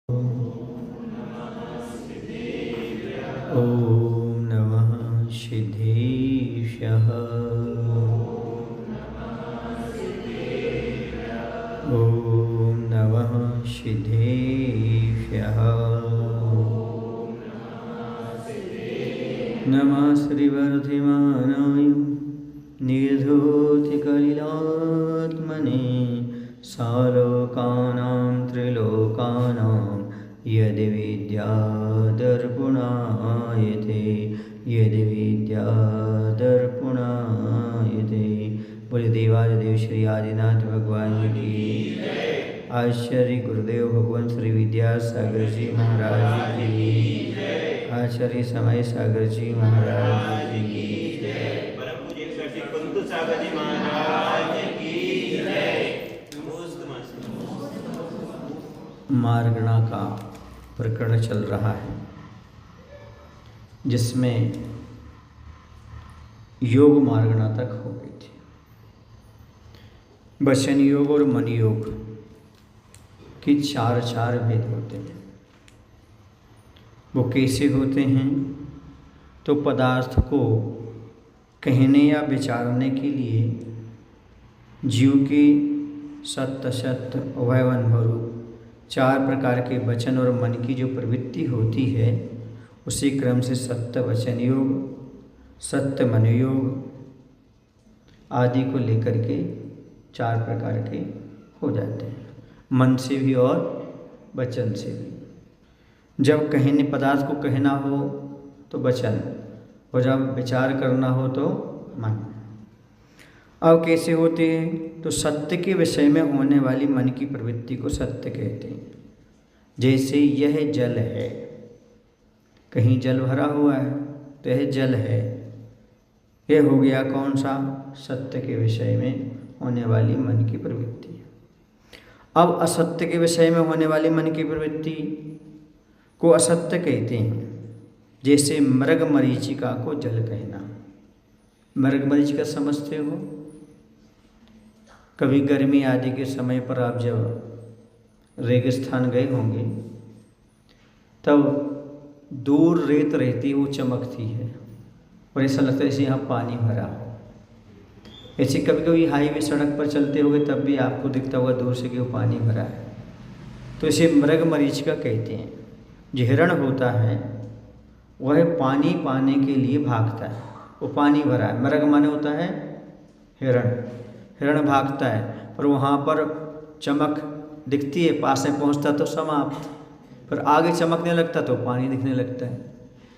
ॐ नमः सिद्धेभ्यः। ॐ नमः सिद्धेभ्यः। नमः श्रीवर्धिमानाय निर्धूतिकलिलात्मने सालोकानां त्रिलोकानां यदि विद्यादर्पुणायते बोले देवादिदेव श्री आदिनाथ भगवान की। आचार्य गुरुदेव भगवान श्री विद्यासागर जी महाराज की। आचार्य समय सागर जी महाराज की। मार्गणा का प्रकरण चल रहा है, जिसमें योग मार्गणा तक हो गई थी। वचन योग और मन योग के चार भेद होते हैं। वो कैसे होते हैं? तो पदार्थ को कहने या विचारने के लिए जीव के सत्य असत्य उभय अनुभव चार प्रकार के वचन और मन की जो प्रवृत्ति होती है, उसी क्रम से सत्य वचन योग, सत्य मन योग आदि को लेकर के चार प्रकार के हो जाते हैं, मन से भी और वचन से भी। जब कहने पदार्थ को कहना हो तो वचन, और जब विचार करना हो तो मन। अब कैसे होते हैं? तो सत्य के विषय में होने वाली मन की प्रवृत्ति को सत्य कहते हैं। जैसे यह जल है, कहीं जल भरा हुआ है तो यह जल है, यह हो गया कौन सा? सत्य के विषय में होने वाली मन की प्रवृत्ति। अब असत्य के विषय में होने वाली मन की प्रवृत्ति को असत्य कहते हैं। जैसे मृग मरीचिका को जल कहना। मृग मरीचिका समझते हो? कभी गर्मी आदि के समय पर आप जब रेगिस्तान गए होंगे, तब दूर रेत रहती, वो चमकती है और ऐसा लगता है जैसे यहाँ पानी भरा हो। ऐसे कभी कभी हाईवे सड़क पर चलते होंगे, तब भी आपको दिखता होगा दूर से कि वो पानी भरा है। तो इसे मृग मरीचिका कहते हैं। जो हिरण होता है वह पानी पाने के लिए भागता है, वो पानी भरा है। मृग माने होता है हिरण। हिरण भागता है, पर वहाँ पर चमक दिखती है, पास में पहुँचता तो समाप्त, पर आगे चमकने लगता तो पानी दिखने लगता है।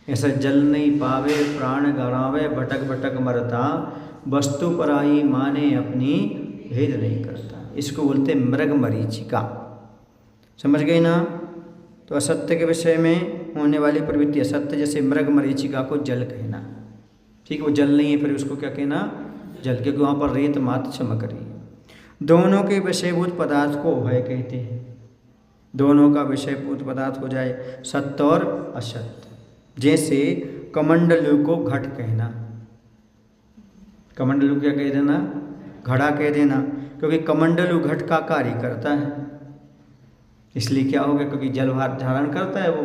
ऐसा जल नहीं पावे प्राण गरावे, भटक भटक मरता, वस्तु पराई माने अपनी भेद नहीं करता। इसको बोलते मृग मरीचिका। समझ गए ना? तो असत्य के विषय में होने वाली प्रवृत्ति असत्य, जैसे मृग मरीचिका को जल कहना। ठीक, वो जल नहीं है, फिर उसको क्या कहना? जल, क्योंकि वहाँ पर रेत मात्र चमक रही है। दोनों के विषयभूत पदार्थ को उभय कहते हैं। दोनों का विषयभूत पदार्थ हो जाए सत्य और असत्य। जैसे कमंडलू को घट कहना। कमंडलू क्या कह देना? घड़ा कह देना, क्योंकि कमंडलू घट का कार्य करता है। इसलिए क्या हो गया? क्योंकि जल धारण करता है वो।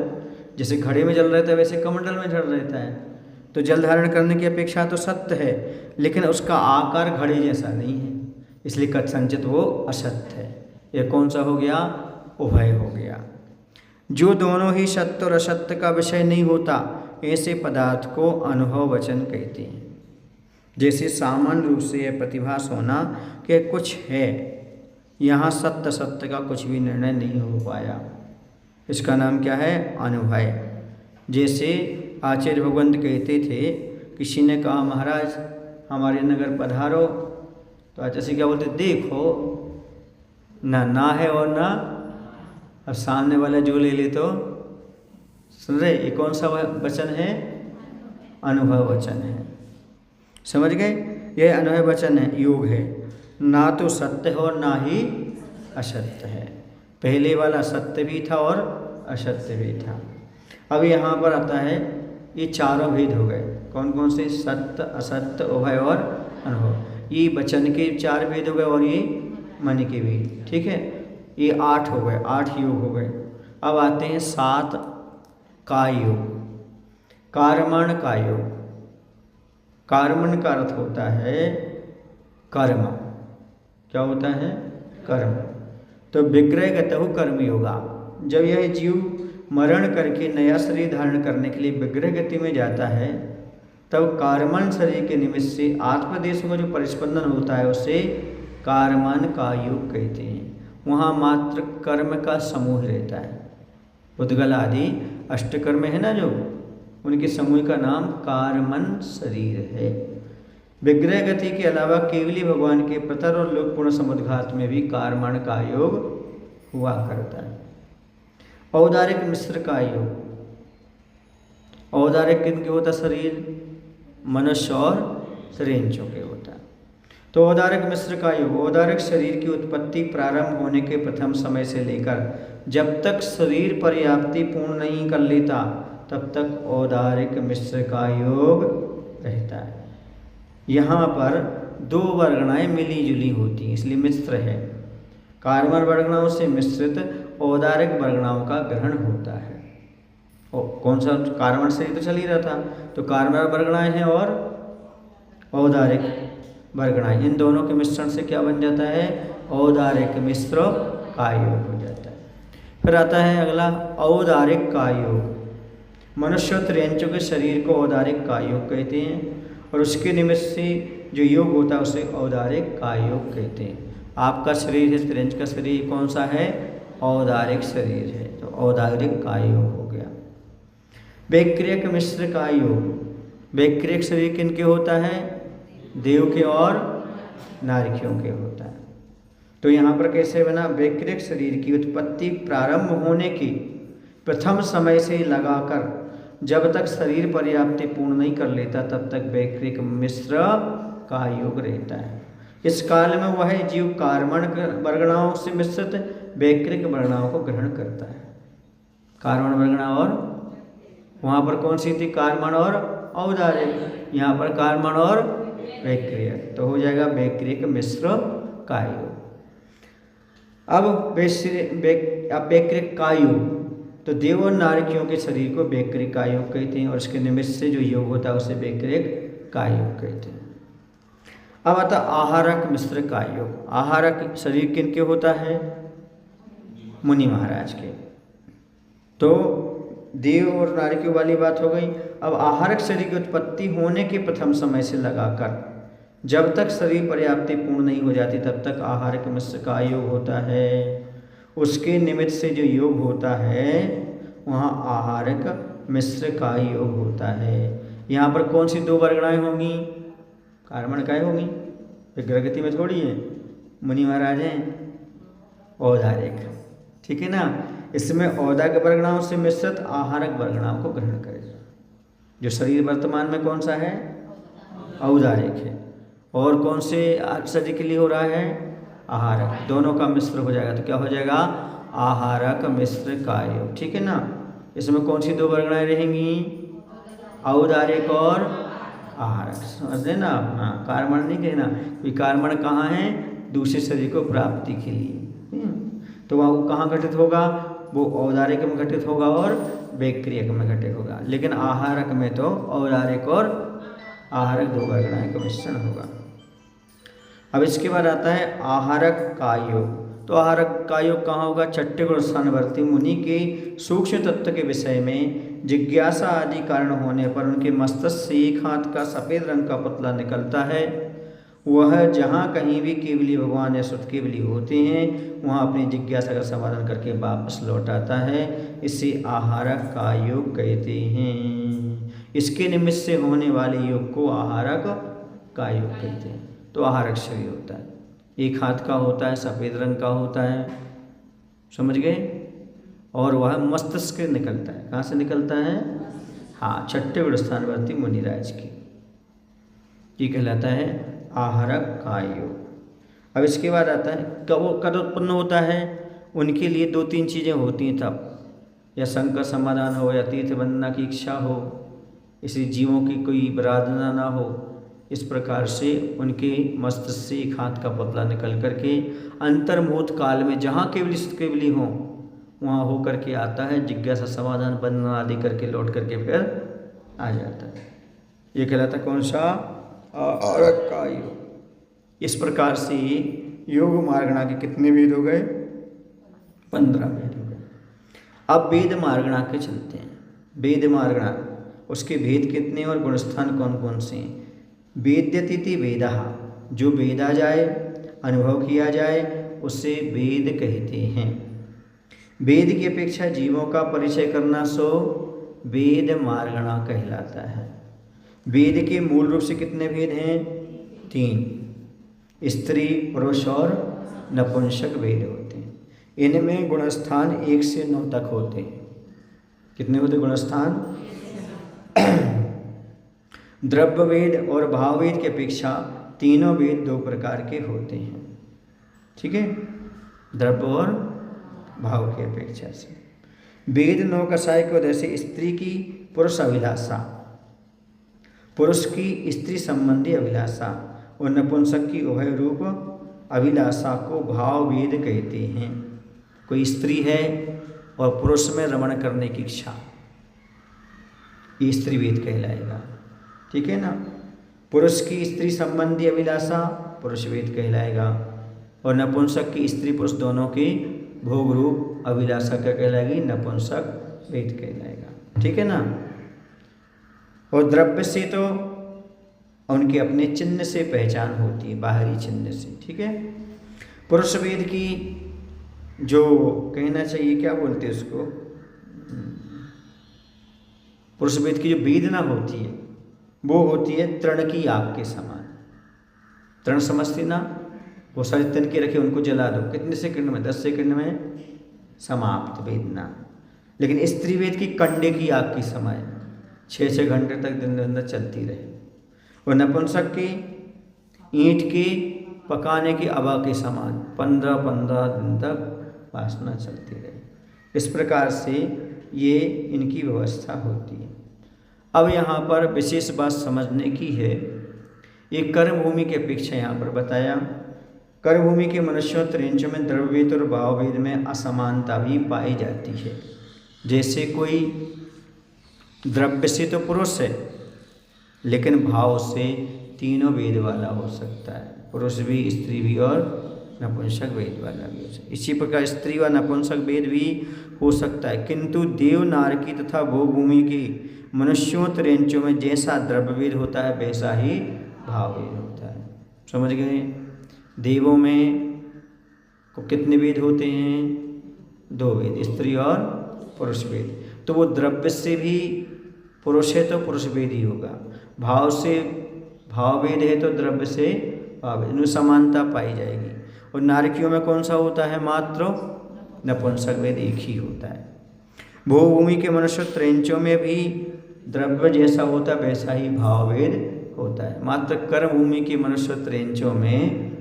जैसे घड़े में जल रहता है, वैसे कमंडल में जल रहता है। तो जल धारण करने की अपेक्षा तो सत्य है, लेकिन उसका आकार घड़े जैसा नहीं है, इसलिए कथंचित वो असत्य है। यह कौन सा हो गया? उभय हो गया। जो दोनों ही सत्य और असत्य का विषय नहीं होता, ऐसे पदार्थ को अनुभव वचन कहते हैं। जैसे सामान्य रूप से यह प्रतिभास होना कि कुछ है, यहाँ सत्य सत्य का कुछ भी निर्णय नहीं हो पाया, इसका नाम क्या है? अनुभय। जैसे आचार्य भगवंत कहते थे, किसी ने कहा महाराज हमारे नगर पधारो, तो आचार्य से क्या बोलते? देखो ना है और ना, अब सामने वाला जो ले ले तो सुन रहे। ये कौन सा वचन है? अनुभव वचन है। समझ गए? यह अनुभव वचन है, योग है। ना तो सत्य है और ना ही असत्य है। पहले वाला सत्य भी था और असत्य भी था। अब यहाँ पर आता है, ये चारों भेद हो गए। कौन कौन से? सत्य, असत्य, उभय और अनुभव। ये वचन के चार भेद हो गए और ये मन के भी। ठीक है, ये 8 हो गए, 8 योग हो गए। अब आते हैं 7 का योग। कार्मण का योग। कार्मण का अर्थ होता है कर्म। क्या होता है? कर्म। तो विग्रह गतहु कर्म योगा। जब यह जीव मरण करके नया शरीर धारण करने के लिए विग्रह गति में जाता है, तब कार्मण शरीर के निमित्त से आत्मदेशों का जो परिस्पंदन होता है उसे कार्मण का योग कहते हैं। वहाँ मात्र कर्म का समूह रहता है। उद्गल आदि अष्टकर्म है ना, जो उनके समूह का नाम कार्मण शरीर है। विग्रह गति के अलावा केवली भगवान के प्रतर और लोकपूर्ण समुद्घात में भी कार्मण का योग हुआ करता है। औदारिक मिश्र का योग। औदारिक किनके होता? शरीर, मनुष्य और श्रेणियों के होता है। तो औदारिक मिश्र का योग। औदारिक शरीर की उत्पत्ति प्रारंभ होने के प्रथम समय से लेकर जब तक शरीर पर्याप्ति पूर्ण नहीं कर लेता तब तक औदारिक मिश्र का योग रहता है। यहाँ पर 2 वर्गणाएँ मिली जुली होती हैं, इसलिए मिश्र है। कार्मण वर्गणाओं से मिश्रित औदारिक वर्गणाओं का ग्रहण होता है। कौन सा? कार्मण शरीर तो चल ही रहा था, तो कार्मण वर्गणाएँ हैं और औदारिक वर्गणाएँ, इन दोनों के मिश्रण से क्या बन जाता है? औदारिक मिश्र का योग हो जाता है। फिर आता है अगला औदारिक का योग। मनुष्य और त्रियंचों के शरीर को औदारिक का योग कहते हैं और उसके निमित्त से जो योग होता है उसे औदारिक का योग कहते हैं। आपका शरीर है, त्रियंच का शरीर कौन सा है? औदारिक शरीर है, तो औदारिक का योग हो गया। वैक्रियक मिश्र का योग। वैक्रियक शरीर किनके होता है? देव के और नारिकियों के होता है। तो यहाँ पर कैसे बना? वैक्रियक शरीर की उत्पत्ति प्रारंभ होने की प्रथम समय से लगाकर जब तक शरीर पर्याप्ति पूर्ण नहीं कर लेता तब तक वैक्रियक मिश्र का योग रहता है। इस काल में वह जीव कार्मण वर्गणाओं से मिश्रित वैक्रियक वर्गणाओं को ग्रहण करता है। कार्मण वर्गणा और वहाँ पर कौन सी थी? कार्मण और औदारिक। यहाँ पर कार्मण और वैक्रियक, तो हो जाएगा वैक्रियक मिश्र का योग। अब वैक्रियक का योग, तो देव और नारिकियों के शरीर को वैक्रियक का योग कहते हैं और इसके निमित्त से जो योग होता है उसे वैक्रियक का योग कहते हैं। अब आता आहारक मिश्र का योग। आहारक शरीर किनके होता है? मुनि महाराज के। तो देव और नारिकियों वाली बात हो गई। अब आहारक शरीर की उत्पत्ति होने के प्रथम समय से लगाकर जब तक शरीर पर्याप्ति पूर्ण नहीं हो जाती तब तक आहारक मिश्र का योग होता है। उसके निमित्त से जो योग होता है वहाँ आहारक मिश्र का योग होता है। यहाँ पर कौन सी 2 वर्गणाएँ होंगी? कार्मण काय होंगी, विग्रहगति में थोड़ी है। मुनि महाराज हैं औदारिक, ठीक है ना। इसमें औदारिक वर्गणाओं से मिश्रित आहारक वर्गणाओं को ग्रहण करेगा। जो शरीर वर्तमान में कौन सा है? औदारिक है। और कौन से शरीर के लिए हो रहा है? आहारक। दोनों का मिश्र हो जाएगा तो क्या हो जाएगा? आहारक मिश्र का योग, ठीक है ना। इसमें कौन सी 2 वर्गणाएँ रहेंगी? औदारिक और आहारक। समझ ना आप? हाँ, कार्मण नहीं कहना, क्योंकि कार्मण कहाँ है? दूसरे शरीर को प्राप्ति के लिए। तो वह कहाँ घटित होगा? वो औदारिक में घटित होगा और वैक्रियक में घटित होगा। लेकिन आहारक में तो औदारिक और आहारक 2 वर्गणाएँ का मिश्रण होगा। अब इसके बाद आता है आहारक का योग। तो आहारक का योग कहाँ होगा? छठे गुण स्थानवर्ती मुनि के सूक्ष्म तत्व के विषय में जिज्ञासा आदि कारण होने पर उनके मस्तिष्क से एक हाथ का सफ़ेद रंग का पुतला निकलता है। वह जहाँ कहीं भी केवली भगवान या शुद्ध केवली होते हैं वहाँ अपनी जिज्ञासा का समाधान करके वापस लौट आता है। इसे आहारक का योग कहते हैं। इसके निमित्त से होने वाले योग को आहारक का योग कहते हैं। तो आहारक शरीर होता है, एक हाथ का होता है, सफ़ेद रंग का होता है, समझ गए। और वह मस्तिष्क से निकलता है। कहाँ से निकलता है? हाँ, छठे गुण स्थानवर्ती मुनिराज की, ये कहलाता है आहारक का योग। अब इसके बाद आता है कब उत्पन्न होता है? उनके लिए 2-3 चीज़ें होती हैं तब, या संकट समाधान हो, या तीर्थ वंदना की इच्छा हो, इसी जीवों की कोई बराधना ना हो। इस प्रकार से उनके मस्तिष्क से एक हाथ का पुतला निकल करके अंतर्मुहूर्त काल में जहाँ केवली हों वहाँ हो करके आता है, जिज्ञासा समाधान बंधन आदि करके लौट करके फिर आ जाता है। ये कहलाता कौन सा? आरक का योग। इस प्रकार से योग मार्गणा के कितने वेद हो गए? 15 वेद हो गए। अब वेद मार्गणा के चलते हैं। वेद मार्गणा, उसके भेद कितने और गुणस्थान कौन कौन से हैं? वेद्यतिथि वेदा, जो वेदा जाए, अनुभव किया जाए, उसे वेद कहते हैं। वेद की अपेक्षा जीवों का परिचय करना सो वेद मार्गणा कहलाता है। वेद के मूल रूप से कितने भेद हैं? 3, स्त्री, पुरुष और नपुंसक वेद होते हैं। इनमें गुणस्थान 1 से 9 तक होते हैं। कितने होते गुणस्थान? द्रव्य वेद और भाव वेद की अपेक्षा तीनों वेद 2 प्रकार के होते हैं। ठीक है, द्रव्य और भाव की अपेक्षा से। वेद 9 कसाय के उदय से स्त्री की पुरुष अभिलाषा, पुरुष की स्त्री संबंधी अभिलाषा और नपुंसक की उभय रूप अभिलाषा को भाव वेद कहते हैं। कोई स्त्री है और पुरुष में रमण करने की इच्छा, ये स्त्री वेद कहलाएगा। ठीक है ना। पुरुष की स्त्री संबंधी अभिलाषा पुरुष वेद कहलाएगा, और नपुंसक की स्त्री पुरुष दोनों की भोग रूप अभिलाषा क्या कहलाएगी? नपुंसक वेद कहलाएगा। ठीक है ना। और द्रव्य से तो उनके अपने चिन्ह से पहचान होती है, बाहरी चिन्ह से। ठीक है। पुरुष वेद की जो कहना चाहिए, क्या बोलते हैं उसको, पुरुष वेद की जो वेदना होती है वो होती है तृण की आग के समान। तृण समझती ना, वो सारे तन के रखे, उनको जला दो, कितने सेकंड में? 10 सेकंड में समाप्त वेदना। लेकिन स्त्री वेद की कंडे की आग की समय 6-6 घंटे तक दिन अंदर चलती रहे। और नपुंसक की ईंट की पकाने की हवा के समान 15-15 दिन तक वासना चलती रहे। इस प्रकार से ये इनकी व्यवस्था होती है। अब यहाँ पर विशेष बात समझने की है, ये कर्मभूमि की अपेक्षा यहाँ पर बताया। कर्मभूमि के मनुष्यों त्रिंच में द्रव्यवेद और भाववेद में असमानता भी पाई जाती है। जैसे कोई द्रव्य से तो पुरुष है, लेकिन भाव से तीनों वेद वाला हो सकता है, पुरुष भी, स्त्री भी और नपुंसक वेद वाला भी हो सकता है। इसी प्रकार स्त्री व नपुंसक वेद भी हो सकता है, किंतु देव, नारकी तथा भोगभूमि की मनुष्यों त्रिंचों में जैसा द्रव्यवेद होता है वैसा ही भाववेद होता है। समझ गए। देवों में को कितने वेद होते हैं? 2 वेद, स्त्री और पुरुष वेद। तो वो द्रव्य से भी पुरुष है तो पुरुष वेद ही होगा, भाव से भाव वेद है तो द्रव्य से भाव वेद, इनमें समानता पाई जाएगी। और नारकियों में कौन सा होता है? मात्र नपुंसक वेद एक ही होता है। भूभूमि के मनुष्य त्रिंचों में भी द्रव्य जैसा होता है वैसा ही भाव वेद होता है। मात्र कर्मभूमि के मनुष्य त्रिंचों में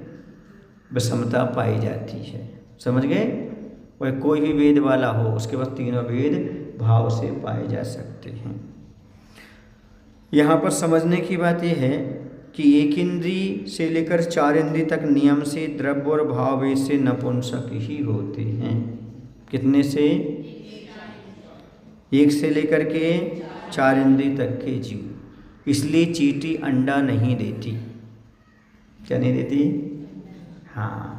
विषमता पाई जाती है। समझ गए। वह कोई भी वेद वाला हो उसके पास तीनों वेद भाव से पाए जा सकते हैं। यहाँ पर समझने की बात यह है कि 1 इंद्री से लेकर 4 इंद्री तक नियम से द्रव्य और भाव वेद से नपुंसक ही होते हैं। कितने से? 1 से लेकर के 4 इंद्री तक के जीव। इसलिए चींटी अंडा नहीं देती। क्या नहीं देती? हाँ,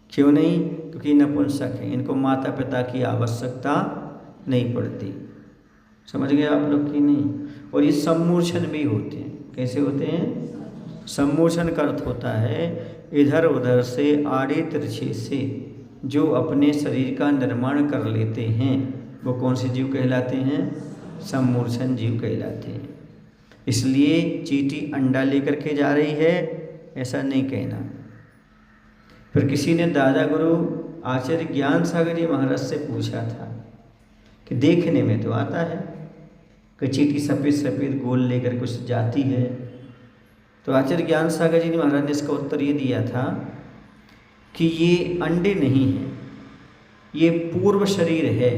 क्यों नहीं? क्योंकि नपुंसक है, इनको माता पिता की आवश्यकता नहीं पड़ती। समझ गए आप लोग कि नहीं। और ये सम्मूर्छन भी होते हैं। कैसे होते हैं? सम्मूर्छन का अर्थ होता है इधर उधर से आड़े तिरछे से जो अपने शरीर का निर्माण कर लेते हैं वो कौन से जीव कहलाते हैं? सम्मूर्छन जीव कहलाते हैं। इसलिए चींटी अंडा लेकर के जा रही है ऐसा नहीं कहना। फिर किसी ने दादा गुरु आचार्य ज्ञान सागर जी महाराज से पूछा था कि देखने में तो आता है कि चींटी सफ़ेद सफ़ेद गोल लेकर कुछ जाती है। तो आचार्य ज्ञान सागर जी महाराज ने इसका उत्तर ये दिया था कि ये अंडे नहीं हैं, ये पूर्व शरीर है।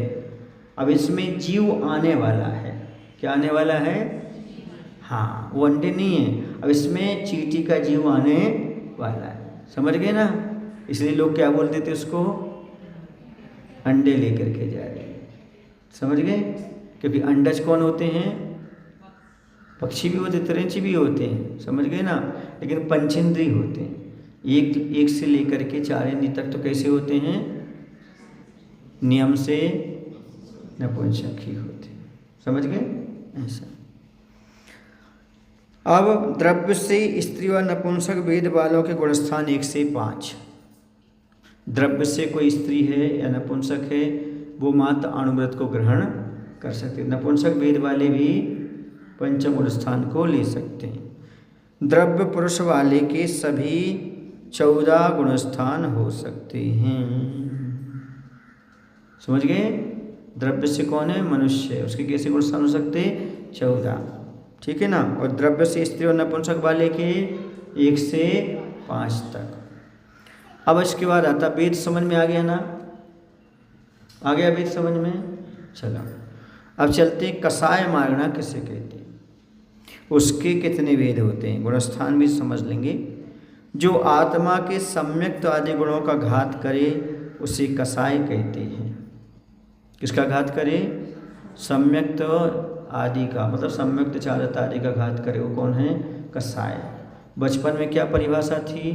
अब इसमें जीव आने वाला है। क्या आने वाला है? हाँ, वो अंडे नहीं है, अब इसमें चींटी का जीव आने वाला है। समझ गए ना। इसलिए लोग क्या बोलते थे उसको? अंडे लेकर के जा रही है। समझ गए? क्योंकि अंडज कौन होते हैं? पक्षी भी होते, तिरंची भी होते हैं, समझ गए ना। लेकिन पंचेंद्रीय होते हैं, एक से लेकर के 4 इंद्रिय तक तो कैसे होते हैं? नियम से नपुंसक ही होते हैं। समझ गए? ऐसा। अब द्रव्य से स्त्री व नपुंसक वेद वालों के गुणस्थान 1 से 5। द्रव्य से कोई स्त्री है या नपुंसक है, वो मात्र अणुव्रत को ग्रहण कर सकते हैं। नपुंसक वेद वाले भी पंचम गुणस्थान को ले सकते हैं। द्रव्य पुरुष वाले के सभी 14 गुणस्थान हो सकते हैं। समझ गए? द्रव्य से कौन है? मनुष्य, उसके कैसे गुणस्थान हो सकते? 14। ठीक है ना। और द्रव्य से स्त्री और नपुंसक वाले के 1 से 5 तक। अब इसके बाद आता वेद। समझ में आ गया ना? आ गया वेद समझ में? चलो अब चलते कसाय मारना किसे कहते हैं, उसके कितने वेद होते हैं, गुणस्थान भी समझ लेंगे। जो आत्मा के सम्यक्त आदि गुणों का घात करे उसे कसाय कहते हैं। किसका घात करे? सम्यक्त आदि का, मतलब सम्यक्त चारित्र आदि का घात करे, वो कौन है? कसाय। बचपन में क्या परिभाषा थी?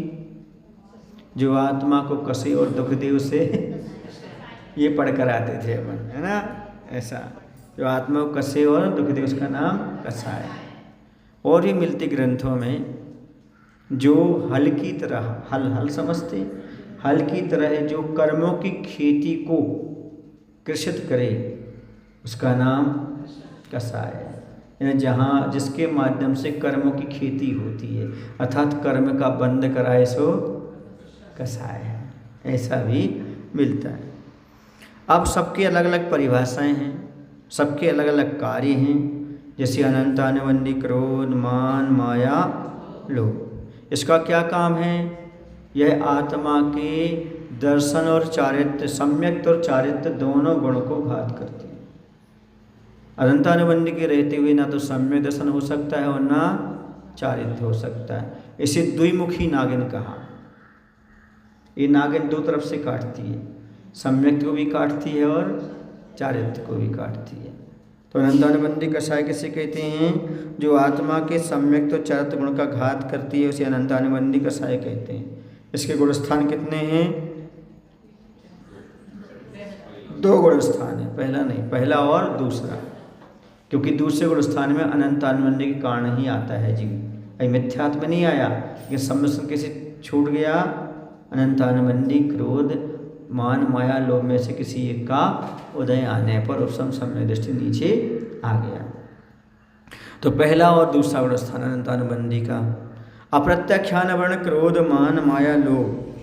जो आत्मा को कसे और दुख दे उसे ये पढ़कर आते थे अपन, है ना। ऐसा, जो आत्मा को कसे और दुख दे उसका नाम कसाय। और भी मिलते ग्रंथों में, जो हल की तरह, हल समझते, हल की तरह जो कर्मों की खेती को कृषित करे उसका नाम कसाय है। जहाँ जिसके माध्यम से कर्मों की खेती होती है, अर्थात कर्म का बंध कराए सो कसाय है। ऐसा भी मिलता है। अब सबके अलग अलग परिभाषाएं हैं, सबके अलग अलग कार्य हैं। जैसे अनंत अनुबंधी क्रोध मान माया लोभ, इसका क्या काम है? यह आत्मा के दर्शन और चारित्र, सम्यक्त और चारित्र दोनों गुण को घात करती है। अनंतानुबंधी के रहते हुए ना तो सम्यक दर्शन हो सकता है और ना चारित्र हो सकता है। इसे द्विमुखी नागिन कहा। ये नागिन 2 तरफ से काटती है, सम्यक को भी काटती है और चारित्र को भी काटती है। तो अनंतानुबंधी कसाय किसे कहते हैं? जो आत्मा के सम्यक तो चारित्र गुण का घात करती है उसे अनंतानुबंधी कसाय कहते हैं। इसके गुणस्थान कितने हैं? 2 गुणस्थान है, पहला नहीं, पहला और दूसरा। क्योंकि दूसरे गुणस्थान में अनंतानुबंधी के कारण ही आता है जी, अभी मिथ्यात्व में नहीं आया। लेकिन सम्मिश्रण कैसे छूट गया? अनंतानुबंधी क्रोध मान माया लोभ में से किसी एक का उदय आने पर उपसम सम्यक दृष्टि नीचे आ गया। तो पहला और दूसरा गुणस्थान अनंतानुबंधी का। अप्रत्याख्यान वर्ण क्रोध मान माया लोभ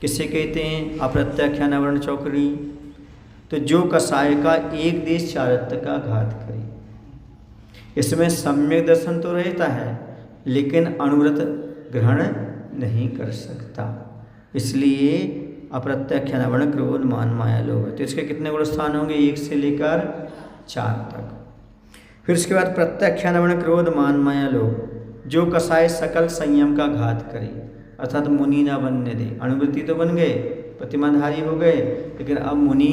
किसे कहते हैं? अप्रत्याख्यान वर्ण चौकड़ी। तो जो कसाय का एक देश चारित्र का घात करे, इसमें सम्यक दर्शन तो रहता है लेकिन अनुव्रत ग्रहण नहीं कर सकता, इसलिए अप्रत्याख्यान वर्ण क्रोध मान माया लोभ है। तो इसके कितने गुणस्थान होंगे? 1 से लेकर 4 तक। फिर उसके बाद प्रत्याख्यान वर्ण क्रोध मान माया लोभ, जो कसाय सकल संयम का घात करे, अर्थात मुनि ना बनने दे। अनुवृत्ति तो बन गए, प्रतिमाधारी हो गए, लेकिन अब मुनि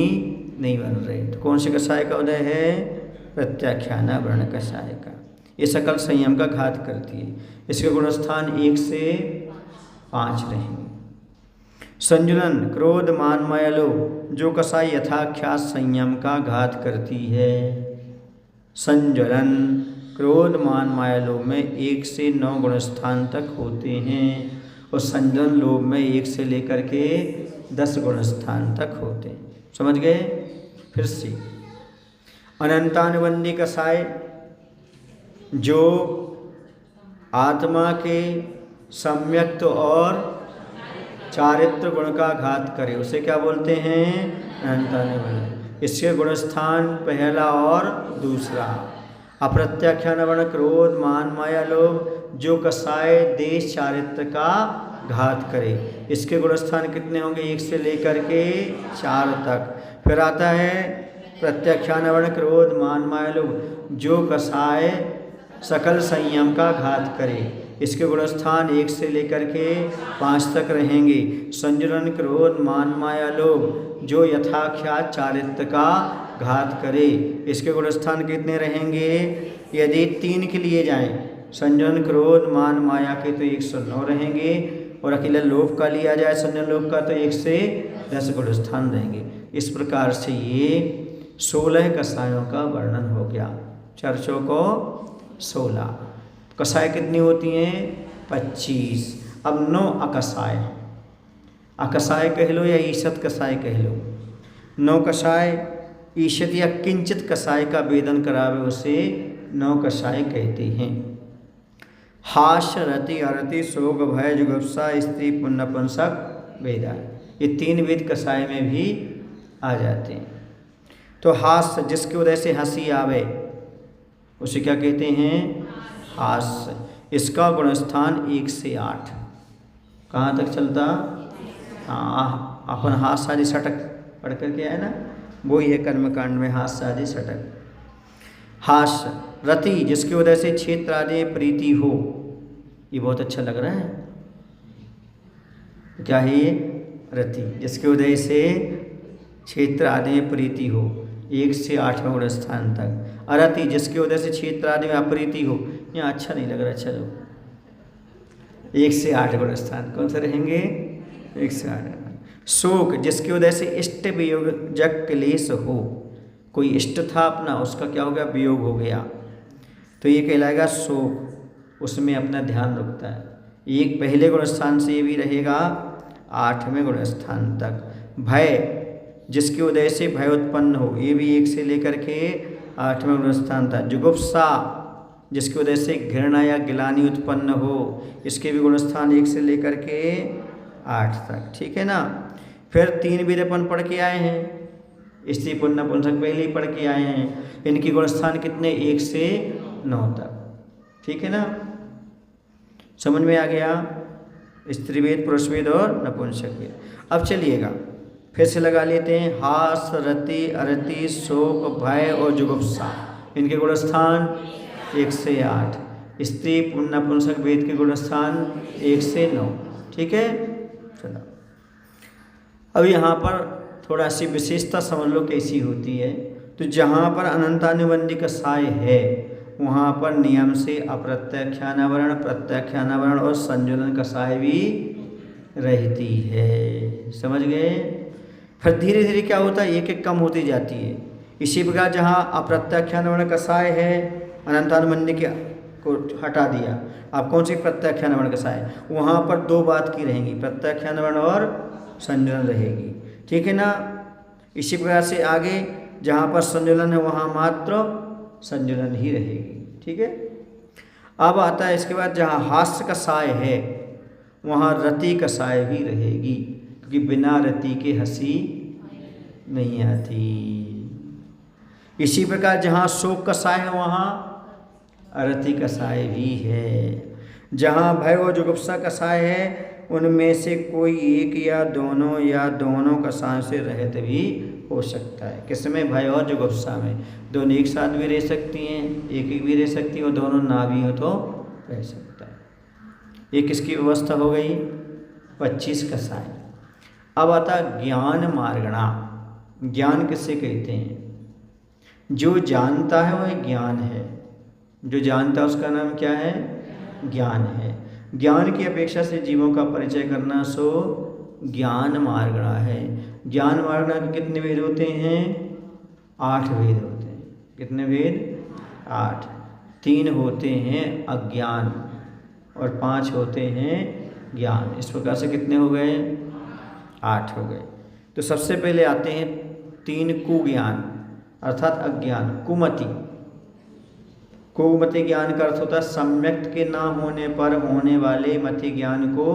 नहीं बन रहे। तो कौन से कसाय का उदय है? प्रत्याख्यान वर्ण कसाय का। ये सकल संयम का घात करती है। इसके गुणस्थान 1 से 5 रहेंगे। संजुलन क्रोध मान माया लोभ, जो कसाय यथाख्यात संयम का घात करती है। संज्वलन क्रोध मान माया लोभ में 1 से 9 गुणस्थान तक होते हैं और संज्वलन लोभ में 1 से लेकर के 10 गुणस्थान तक होते हैं। समझ गए? फिर से अनंतानुबंधी कसाय, जो आत्मा के सम्यक्त और चारित्र गुण का घात करे उसे क्या बोलते हैं? अनंतानुबंधी। इसके गुणस्थान पहला और दूसरा। अप्रत्याख्यान वर्ण क्रोध मान माया लोभ, जो कसाय देश चारित्र का घात करे, इसके गुणस्थान कितने होंगे? 1 से लेकर के 4 तक। फिर आता है प्रत्याख्यान वर्ण क्रोध मान माया लोभ, जो कसाय सकल संयम का घात करे, इसके गुणस्थान 1 से लेकर के 5 तक रहेंगे। संजरण, क्रोध, मान, माया, लोभ, जो यथाख्यात चारित्र का घात करे। इसके गुणस्थान कितने रहेंगे? यदि 3 के लिए जाएं, संजन, क्रोध, मान, माया के, तो 109 रहेंगे। और अकेला लोभ का लिया जाए, संजन लोभ का, तो 1 से 10 गुणस्थान रहेंगे। इस प्रकार से ये 16 कसायों का वर्णन हो गया। चर्चों को 16, कसाय कितनी होती हैं? 25। अब 9 अकसाय, अकसाय कह लो या ईशत कसाय कह लो। 9 कसाय ईशत या किंचित कसाय का वेदन करावे उसे 9 कसाय कहते हैं। हास्य, रति, अरति, शोक, भय, जुगुप्सा, स्त्री, पुण्यपुंसक, वेदा, ये 3 वेद कसाय में भी आ जाते हैं। तो हास्य, जिसके उदय से हंसी आवे उसे क्या कहते हैं? हास्य। इसका गुणस्थान 1 से 8 कहाँ तक चलता? हाँ, अपन हास्य आदि षटक पढ़ करके आए ना, वही है कर्मकांड में हास्य आदि षटक। हास्य। रति, जिसके उदय से क्षेत्र आदि प्रीति हो, ये बहुत अच्छा लग रहा है। क्या है ये? रति, जिसके उदय से क्षेत्र आदि में प्रीति हो, 1 से 8वें गुणस्थान तक। अरति, जिसके उदय से क्षेत्र आदि में अप्रीति हो, यहाँ अच्छा नहीं लग रहा, चलो 1 से 8 गुणस्थान कौन से रहेंगे? 1 से 8। शोक, जिसके उदय से इष्ट वियोजक क्लेश हो, कोई इष्ट था अपना, उसका क्या हो गया? वियोग हो गया, तो ये कहलाएगा शोक, उसमें अपना ध्यान रखता है। एक पहले गुणस्थान से ये भी रहेगा 8वें गुणस्थान तक। भय, जिसके उदय से भय उत्पन्न हो, ये भी 1 से लेकर के 8वें गुणस्थान तक। जुगुप्सा, जिसके उदय से घृणा या गिलानी उत्पन्न हो, इसके भी गुणस्थान 1 से लेकर के 8 तक। ठीक है ना। फिर 3 वेद अपन पढ़ के आए हैं, स्त्री, पुण्यपुंसक पहले ही पढ़ के आए हैं। इनकी गुणस्थान कितने? 1 से 9 तक। ठीक है ना, समझ में आ गया? स्त्री वेद, पुरुष वेद और नपुंसक वेद। अब चलिएगा फिर से लगा लेते हैं। हास, रति, अरति, शोक, भय और जुगुप्सा, इनके गुणस्थान 1 से 8। स्त्री, पुण्यपुंसक वेद के गुणस्थान 1 से 9। ठीक है, चलो अब यहाँ पर थोड़ा सी विशेषता समझ लो कैसी होती है। तो जहाँ पर अनंतानुबंधी कसाय है वहाँ पर नियम से अप्रत्याख्यानावरण, प्रत्याख्यानावरण और संजुलन कसाय भी रहती है। समझ गए? फिर धीरे धीरे क्या होता है, एक एक कम होती जाती है। इसी प्रकार जहाँ अप्रत्याख्यानावरण कसाय है, अनंतानुबंधी के को हटा दिया, अब कौन सी प्रत्याख्यानावरण कसाय, वहाँ पर 2 बात की रहेंगी, प्रत्याख्यानावरण और संजुलन रहेगी। ठीक है ना। इसी प्रकार से आगे जहाँ पर संजुलन है वहाँ मात्र संजुलन ही रहेगी। ठीक है। अब आता है इसके बाद जहाँ हास्य कसाय है वहाँ रति कसाय भी रहेगी, क्योंकि बिना रति के हंसी नहीं आती। इसी प्रकार जहाँ शोक कसाय है वहाँ अरति कसाय भी है। जहाँ भय और जुगुप्सा कसाय है उनमें से कोई एक या दोनों कसाय से रहित भी हो सकता है। किसमें? भय और जुगुप्सा में। दोनों एक साथ भी रह सकती हैं, एक भी रह सकती है, और दोनों ना भी हो तो रह सकता है। ये किसकी व्यवस्था हो गई? 25 कसाय। अब आता ज्ञान मार्गणा। ज्ञान किसे कहते हैं? जो जानता है वह ज्ञान है, जो जानता है उसका नाम क्या है? ज्ञान है। ज्ञान की अपेक्षा से जीवों का परिचय करना सो ज्ञान मार्गणा है। ज्ञान मार्गणा के कितने वेद होते हैं? 8 वेद होते हैं। कितने वेद? 8। 3 होते हैं अज्ञान और 5 होते हैं ज्ञान। इस प्रकार से कितने हो गए? 8 हो गए। तो सबसे पहले आते हैं 3 कुज्ञान अर्थात अज्ञान। कुमति ज्ञान का अर्थ होता है सम्यक के ना होने पर होने वाले मति ज्ञान को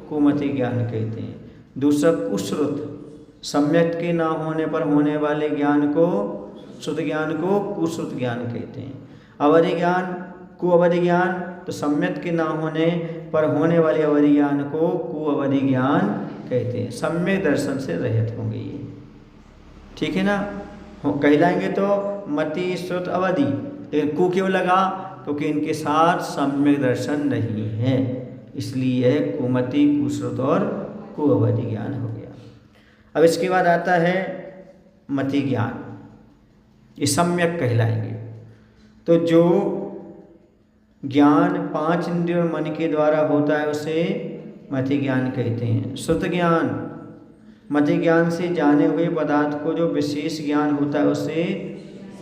कुमति ज्ञान कहते हैं। दूसरा कुश्रुत, सम्यक के ना होने पर होने वाले ज्ञान को, श्रुत ज्ञान को कुश्रुत ज्ञान कहते हैं। अवधि ज्ञान, कुअवधि ज्ञान, तो सम्यक के ना होने पर होने वाले अवधि ज्ञान को कुअवधि ज्ञान कहते हैं। सम्यक दर्शन से रहित होंगे ये। ठीक है ना। कहलाएंगे तो मति, श्रुत, अवधि। लेकिन कु क्यों लगा? क्योंकि इनके साथ सम्यक दर्शन नहीं है, इसलिए यह कुमति, कुश्रुत और कुअवधि ज्ञान हो गया। अब इसके बाद आता है मति ज्ञान, ये सम्यक कहलाएंगे। तो जो ज्ञान 5 इंद्रियों और मन के द्वारा होता है उसे मति ज्ञान कहते हैं। श्रुत ज्ञान, मति ज्ञान से जाने हुए पदार्थ को जो विशेष ज्ञान होता है उसे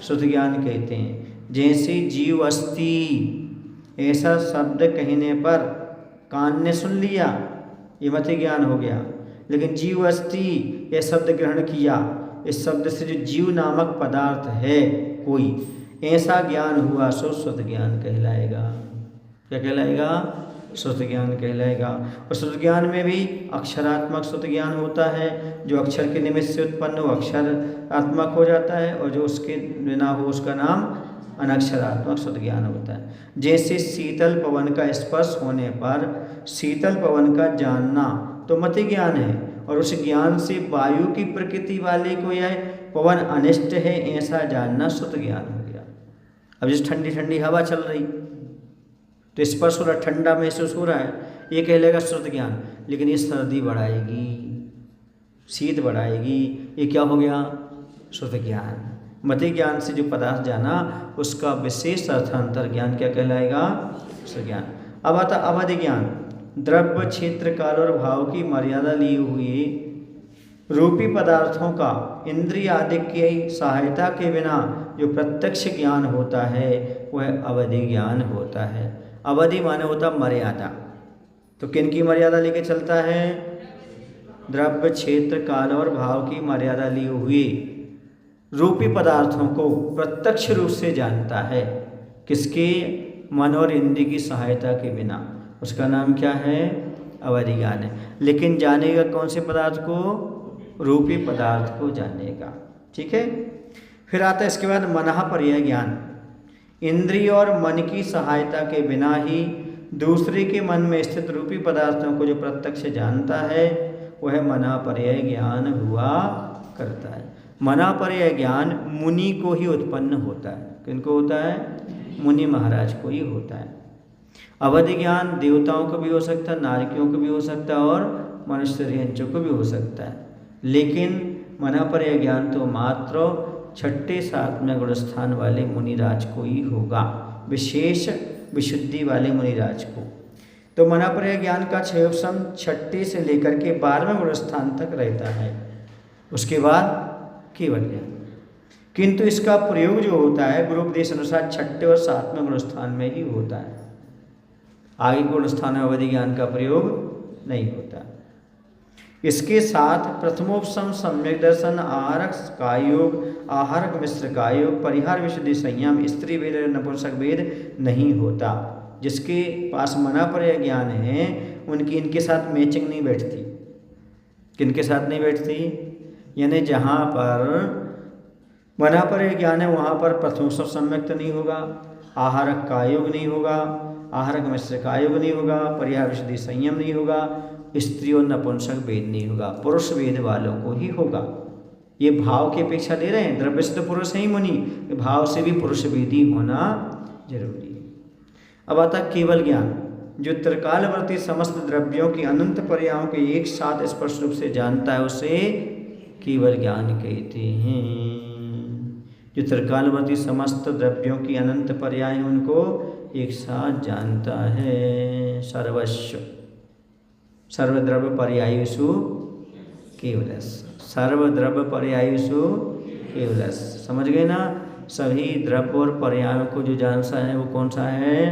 श्रुत ज्ञान कहते हैं। जैसे जीव अस्ति ऐसा शब्द कहने पर कान ने सुन लिया, ये मति ज्ञान हो गया। लेकिन जीव अस्ति यह शब्द ग्रहण किया, इस शब्द से जो जीव नामक पदार्थ है कोई, ऐसा ज्ञान हुआ सो श्रुत ज्ञान कहलाएगा। क्या कहलाएगा? श्रुत ज्ञान कहलाएगा। और श्रुत ज्ञान में भी अक्षरात्मक श्रुत ज्ञान होता है, जो अक्षर के निमित्त से उत्पन्न हो अक्षरात्मक हो जाता है, और जो उसके बिना हो उसका नाम अनक्षरात्मक श्रुत ज्ञान होता है। जैसे शीतल पवन का स्पर्श होने पर शीतल पवन का जानना तो मति ज्ञान है, और उस ज्ञान से वायु की प्रकृति वाले को यह पवन अनिष्ट है ऐसा जानना श्रुत ज्ञान हो गया। अब जिस ठंडी ठंडी हवा चल रही तो स्पर्श हो रहा, ठंडा महसूस हो रहा है, ये कहलेगा श्रुत ज्ञान। लेकिन ये सर्दी बढ़ाएगी, शीत बढ़ाएगी, ये क्या हो गया? श्रुत ज्ञान। मति ज्ञान से जो पदार्थ जाना उसका विशेष अर्थांतर ज्ञान क्या कहलाएगा? श्रुत ज्ञान। अब आता अवधि ज्ञान, द्रव्य, क्षेत्र, काल और भाव की मर्यादा लिए हुए रूपी पदार्थों का इंद्रिय आदि की सहायता के बिना जो प्रत्यक्ष ज्ञान होता है वह अवधि ज्ञान होता है। अवधि माने होता मर्यादा, तो किन की मर्यादा लेके चलता है? द्रव्य, क्षेत्र, काल और भाव की मर्यादा लिए हुए रूपी पदार्थों को प्रत्यक्ष रूप से जानता है। किसके? मन और इंद्रिय की सहायता के बिना। उसका नाम क्या है? अवधि ज्ञान है। लेकिन जानेगा कौन से पदार्थ को? रूपी पदार्थ को जानेगा। ठीक है। फिर आता है इसके बाद मनः पर्याय ज्ञान, इंद्रिय और मन की सहायता के बिना ही दूसरे के मन में स्थित रूपी पदार्थों को जो प्रत्यक्ष जानता है वह मनः पर्याय ज्ञान हुआ करता है। मनः पर्याय ज्ञान मुनि को ही उत्पन्न होता है। किनको होता है? मुनि महाराज को ही होता है। अवधि ज्ञान देवताओं को भी हो सकता है, नारकियों को भी हो सकता है, और मनुष्य को भी हो सकता है। लेकिन मनः पर्याय ज्ञान तो मात्र 6ठे 7वें गुणस्थान वाले मुनिराज को ही होगा, विशेष विशुद्धि वाले मुनिराज को। तो मनः पर्याय ज्ञान का 6 6ठे से लेकर के 12वें गुणस्थान तक रहता है, उसके बाद केवल ज्ञान। किंतु इसका प्रयोग जो होता है गुरुपदेश अनुसार 6ठे और 7वें गुणस्थान में ही होता है, आगे गुणस्थान में अवधि ज्ञान का प्रयोग नहीं होता। इसके साथ प्रथमोपशम, सम्यक दर्शन, आहारक कायोग, आहारक मिश्र कायोग, परिहार विशुद्धि संयम, स्त्री वेद, नपुंसक वेद नहीं होता। जिसके पास मनः पर्याय ज्ञान है उनकी इनके साथ मैचिंग नहीं बैठती। किनके साथ नहीं बैठती? यानी जहाँ पर मनः पर्याय ज्ञान है वहाँ पर प्रथमोपशम सम्यक नहीं होगा, आहारक कायोग नहीं होगा, आहारक मिश्र कायोग नहीं होगा, परिहार विशुद्धि संयम नहीं होगा, स्त्री और नपुंसक वेद नहीं होगा, पुरुष वेद वालों को ही होगा। ये भाव की अपेक्षा दे रहे हैं, द्रव्य से तो पुरुष है ही मुनि, भाव से भी पुरुष वेदी होना जरूरी है। अब आता केवल ज्ञान, जो त्रिकालवर्ती समस्त द्रव्यों की अनंत पर्यायों के एक साथ स्पष्ट रूप से जानता है उसे केवल ज्ञान कहते हैं। जो त्रिकालवर्ती समस्त द्रव्यों की अनंत पर्याय हैं उनको एक साथ जानता है। सर्वस्व सर्वद्रव्य पर्यायेषु केवलस्, सर्वद्रव्य पर्यायेषु केवलस्। समझ गए ना? सभी द्रव्य और पर्यायों को जो जानता है वो कौन सा है?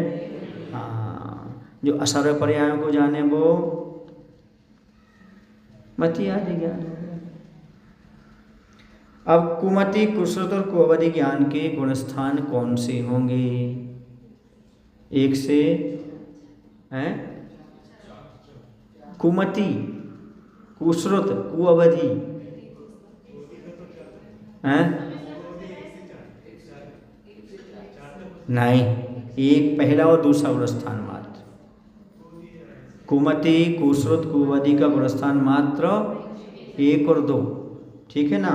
हाँ, जो असर्व पर्यायों को जाने वो मति आदि ज्ञान हो गया। अब कुमति, कुश्रुत और कुअवधि ज्ञान के गुणस्थान कौन से होंगे? 1 से हैं कुमति, कुश्रुत, कुअवधि हैं? नहीं, एक पहला और दूसरा गुणस्थान मात्र। कुमति, कुश्रुत, कुअवधि का गुणस्थान मात्र 1 और 2। ठीक है ना?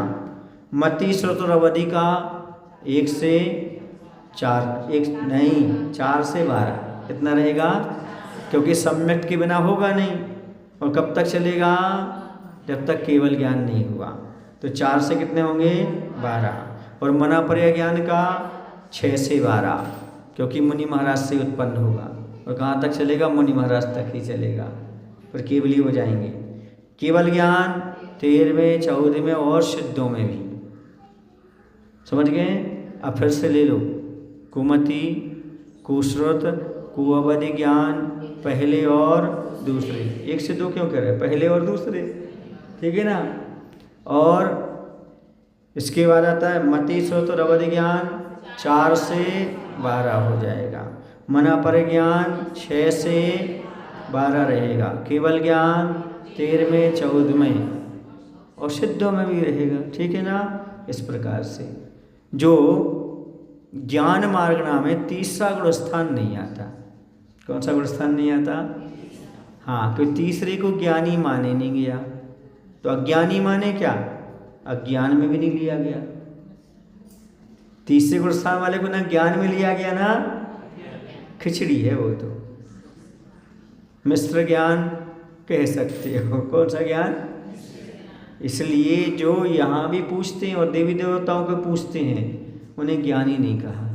मति, श्रुत और अवधि का 1 से 4 एक नहीं 4 से 12 कितना रहेगा, क्योंकि सम्यक के बिना होगा नहीं। और कब तक चलेगा, जब तक केवल ज्ञान नहीं हुआ। तो 4 से कितने होंगे 12, और मनापर्य ज्ञान का 6 से 12, क्योंकि मुनि महाराज से उत्पन्न होगा। और कहाँ तक चलेगा, मुनि महाराज तक ही चलेगा, पर केवल ही हो जाएंगे। केवल ज्ञान 13वें 14वें और सिद्धों में भी, समझ गए। अब फिर से ले लो, कुमति, कुश्रुत, कुअवधि ज्ञान पहले और दूसरे। 1 से 2 क्यों कह रहे हैं, पहले और दूसरे, ठीक है ना। और इसके बाद आता है मति, श्रुत और अवधि ज्ञान 4 से 12 हो जाएगा। मनापर ज्ञान 6 से 12 रहेगा। केवल ज्ञान 13वें 14वें और सिद्धों में भी रहेगा, ठीक है ना। इस प्रकार से जो ज्ञान मार्गणा में तीसरा गुणस्थान नहीं आता। कौन सा गुणस्थान नहीं आता, हाँ, तो तीसरे को ज्ञानी माने नहीं गया। तो अज्ञानी माने क्या, अज्ञान में भी नहीं लिया गया। तीसरे गुणस्थान वाले को ना ज्ञान में लिया गया ना खिचड़ी है वो, तो मिश्र ज्ञान कह सकते हो। कौन सा ज्ञान, इसलिए जो यहाँ भी पूछते हैं और देवी देवताओं को पूछते हैं उन्हें ज्ञानी नहीं कहा,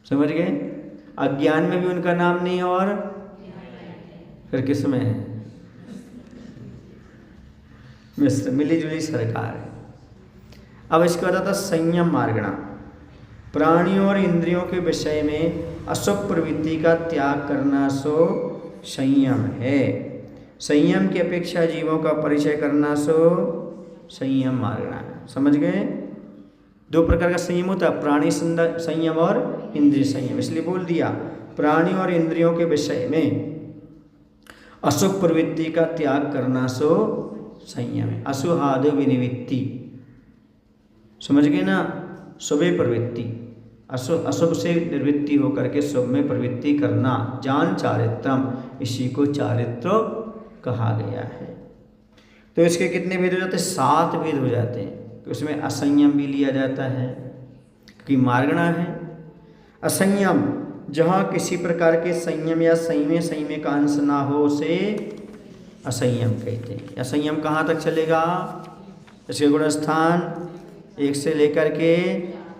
समझ गए। अज्ञान में भी उनका नाम नहीं, और फिर किस में है, मिश्र, मिली जुली सरकार है। अब इसके बाद आता संयम मार्गणा। प्राणियों और इंद्रियों के विषय में अशुभ प्रवृत्ति का त्याग करना सो संयम है। संयम की अपेक्षा जीवों का परिचय करना सो संयम मार्गणा है, समझ गए। 2 प्रकार का संयम होता है, प्राणी संयम और इंद्रिय संयम। इसलिए बोल दिया प्राणी और इंद्रियों के विषय में अशुभ प्रवृत्ति का त्याग करना सो संयम है। असुहाद विनिवृत्ति, समझ गए ना। शुभे प्रवृत्ति, अशुभ से निवृत्ति होकर के शुभ में प्रवृत्ति करना, जान चारित्रम, इसी को चारित्र कहा गया है। तो इसके कितने भेद हो जाते हैं, 7 भेद हो जाते हैं। तो उसमें असंयम भी लिया जाता है क्योंकि मार्गणा है। असंयम जहाँ किसी प्रकार के संयम या संयम का अंश ना हो उसे असंयम कहते हैं। असंयम कहाँ तक चलेगा, इसके गुणस्थान 1 से लेकर के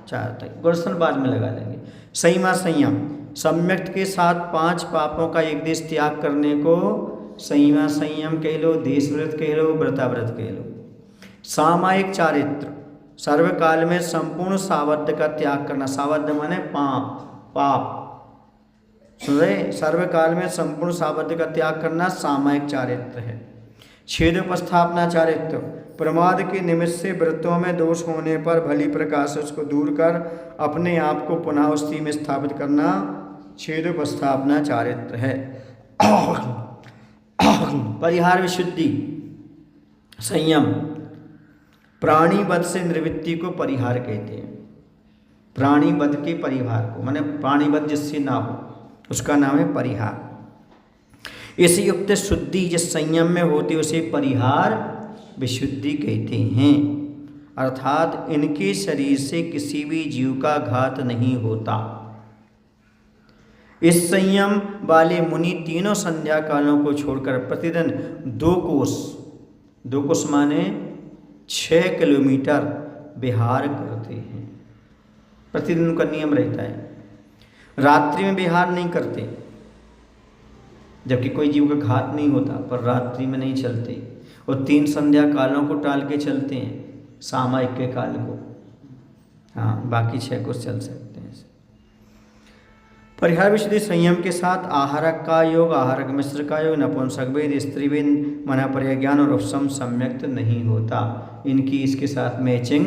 4 तक, गुणस्थान बाद में लगा लेंगे। संयम सम्यक्त के साथ 5 पापों का एक देश त्याग करने को संयम कह लो, देशव्रत कह लो, व्रताव्रत कह लो। सामायिक चारित्र सर्वकाल में संपूर्ण सावध्य का त्याग करना, सावध्य माने पाप, सुन रहे, सर्वकाल में संपूर्ण सावध्य का त्याग करना सामायिक चारित्र है। छेदोपस्थापना चारित्र प्रमाद के निमित्त से वृत्तों में दोष होने पर भली प्रकाश उसको दूर कर अपने आप को पुनः उसी में स्थापित करना छेदोपस्थापना चारित्र है। परिहार विशुद्धि संयम प्राणी वध से निवृत्ति को परिहार कहते हैं। प्राणी वध के परिहार को, माने प्राणी वध जिससे ना हो उसका नाम है परिहार। इस युक्त शुद्धि जिस संयम में होती उसे परिहार विशुद्धि कहते हैं। अर्थात इनके शरीर से किसी भी जीव का घात नहीं होता। इस संयम वाले मुनि तीनों संध्या कालों को छोड़कर प्रतिदिन 2 कोस माने 6 किलोमीटर विहार करते हैं। प्रतिदिन का नियम रहता है। रात्रि में विहार नहीं करते, जबकि कोई जीव का घात नहीं होता, पर रात्रि में नहीं चलते। और 3 संध्या कालों को टाल के चलते हैं, सामायिक के काल को, हाँ, बाकी 6 को चल सकते हैं। परिहार विशुद्धि संयम के साथ आहारक का योग, आहारक मिश्र का योग, नपुंसक वेद, स्त्री वेद, मनापर्य ज्ञान और उपशम सम्यक्त नहीं होता। इनकी इसके साथ मैचिंग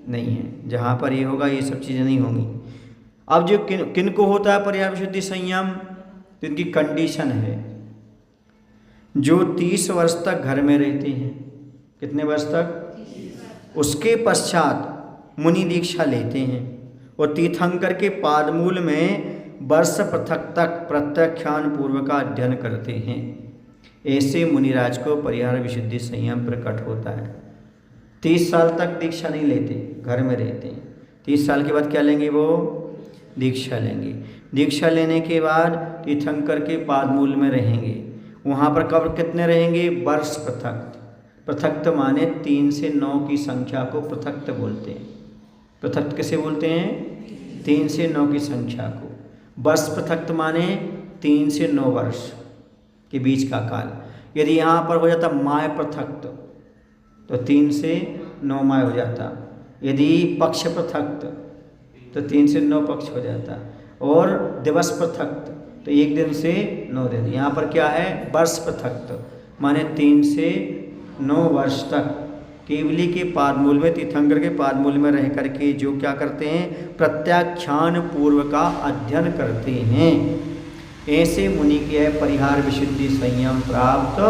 नहीं है। जहाँ पर ये होगा ये सब चीज़ें नहीं होंगी। अब जो किन को होता है परिहार विशुद्धि संयम, तो इनकी कंडीशन है जो 30 वर्ष तक घर में रहते हैं। कितने वर्ष तक? उसके पश्चात मुनि दीक्षा लेते हैं और तीर्थंकर के पादमूल में वर्ष पृथक तक प्रत्याख्यान पूर्व का अध्ययन करते हैं। ऐसे मुनिराज को परिहार विशुद्धि संयम प्रकट होता है। 30 साल तक दीक्षा नहीं लेते, घर में रहते हैं। 30 साल के बाद क्या लेंगे वो? दीक्षा लेंगे। दीक्षा लेने के बाद तीर्थंकर के पादमूल में रहेंगे। वहाँ पर कब कितने रहेंगे? वर्ष पृथक। पृथक्त माने 3 से 9 की संख्या को पृथक्त बोलते हैं। पृथक्त किसे बोलते हैं? 3 से 9 की संख्या को। वर्ष पृथक्त माने 3 से 9 वर्ष के बीच का काल। यदि यहाँ पर हो जाता माय पृथक्त तो 3 से 9 माय हो जाता। यदि पक्ष पृथक्त तो 3 से 9 पक्ष हो जाता। और दिवस पृथक्त तो 1 दिन से 9 दिन। यहाँ पर क्या है? वर्ष पृथक्त माने 3 से 9 वर्ष तक केवली के पादमूल में, तीर्थंकर के पादमूल में रह करके जो क्या करते हैं? प्रत्याख्यान पूर्व का अध्ययन करते हैं। ऐसे मुनि के परिहार विशुद्धि संयम प्राप्त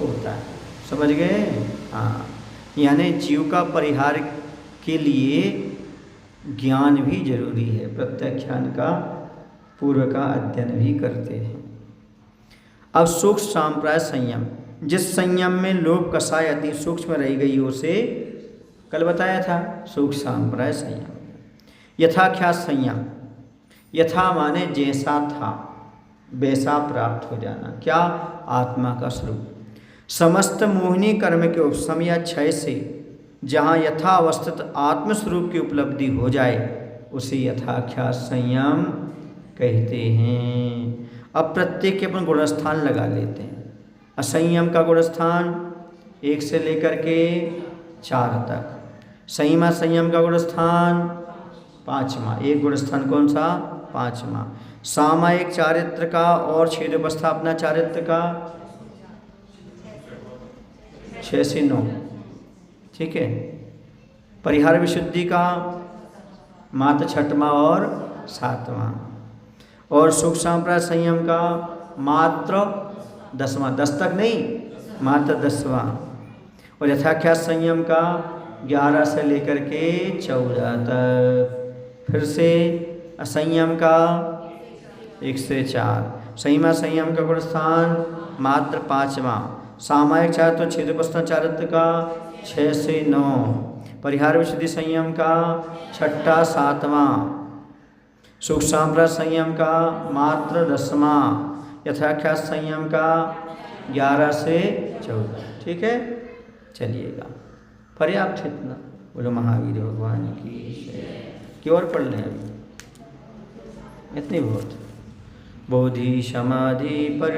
होता है। समझ गए? हाँ, यानी जीव का परिहार के लिए ज्ञान भी जरूरी है। प्रत्याख्यान का पूर्व का अध्ययन भी करते हैं। अब सूक्ष्म सांप्राय संयम, जिस संयम में लोभ कषाय अति सूक्ष्म रही गई उसे कल बताया था सूक्ष्म सांप्राय संयम। यथाख्यात संयम, यथा माने जैसा था वैसा प्राप्त हो जाना। क्या? आत्मा का स्वरूप। समस्त मोहिनी कर्म के उपशम या क्षय से जहाँ यथावस्थित आत्मस्वरूप की उपलब्धि हो जाए उसे यथाख्यात संयम कहते हैं। अब प्रत्येक के अपन गुणस्थान लगा लेते हैं। असंयम का गुणस्थान 1 से लेकर के 4 तक। संयमा संयम का गुणस्थान 5वां। एक गुणस्थान कौन सा? 5वां। सामायिक चारित्र का और छेदोपस्थापना चारित्र का 6 से 9। ठीक है। परिहार विशुद्धि का मात्र 6वां और 7वां। और सूक्ष्म सांप्राय संयम का मात्र 10वां। 10 तक नहीं, मात्र 10वां। और यथाख्यात संयम का 11 से लेकर के 14 तक। फिर से असंयम का 1 से 4। संयमा संयम का गुणस्थान मात्र 5वां। सामायिक चारित्र छेदोपस्थान चारित्र का 6 से 9। परिहार विशुद्धि संयम का 6वां 7वां। सूक्ष्म सांप्राय संयम का मात्र 10वां। यथाख्यात संयम का 11 से 14। ठीक है, चलिएगा। पर्याप्त इतना। बोलो महावीर भगवान की ओर पढ़ लें अभी, इतनी बहुत। बोधि समाधि पर